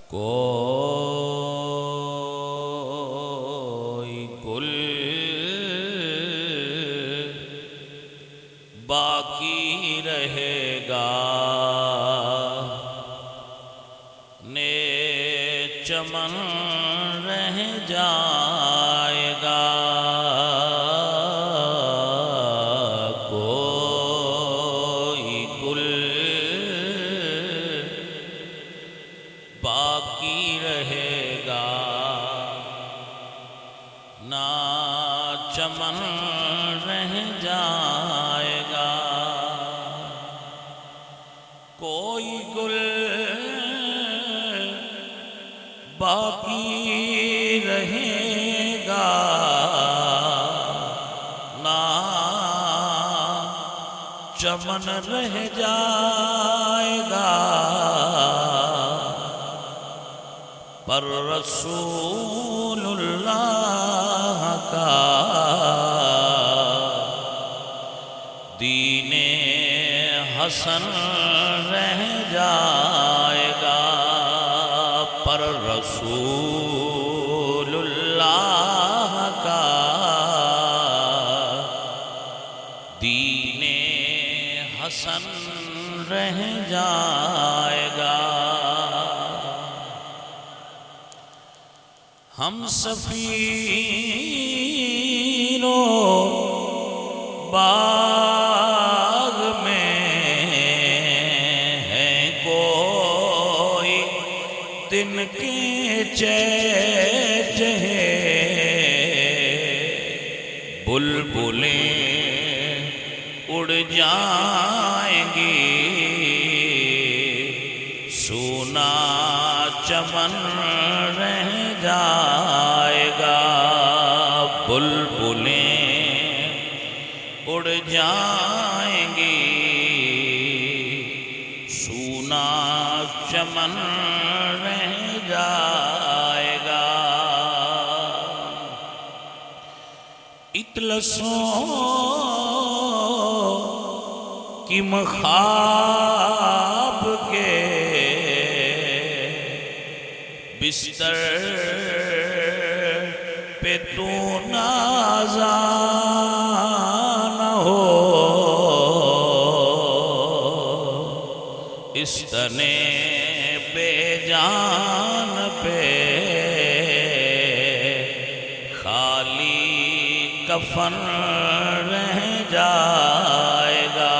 کوئی گل باقی رہے گا نے چمن رہ جائے گا کوئی گل باقی رہے گا نہ چمن رہ جائے گا کوئی گل باقی رہے گا نہ چمن رہ جائے گا پر رسول اللہ کا دین حسن رہ جائے گا پر رسول اللہ کا دین حسن رہ جائے گا ہم سفیروں باغ میں ہیں کوئی دن کے چہچہے بلبلیں اڑ جائیں گی سونا چمن رہ جائے گا بلبلیں اڑ جائیں گی سونا چمن رہ جائے گا اطلسوں کی مخاب کے بستر پہ تو نازان ہو اس تنے بے جان پہ خالی کفن رہ جائے گا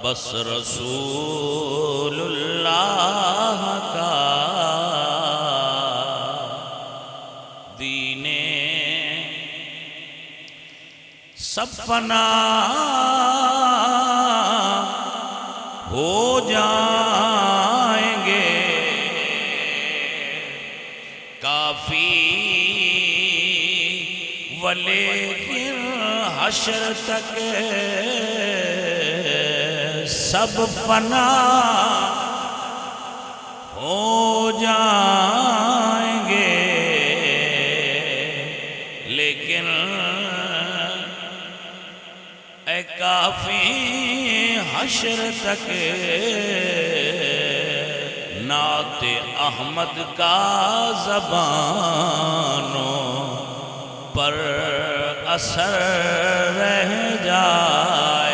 بس رسول اللہ کا دین سب فنا ہو جائیں گے کافی ولیکن حشر تک سب فنا ہو جائیں گے لیکن اے کافی حشر تک نعت احمد کا زبانوں پر اثر رہ جائے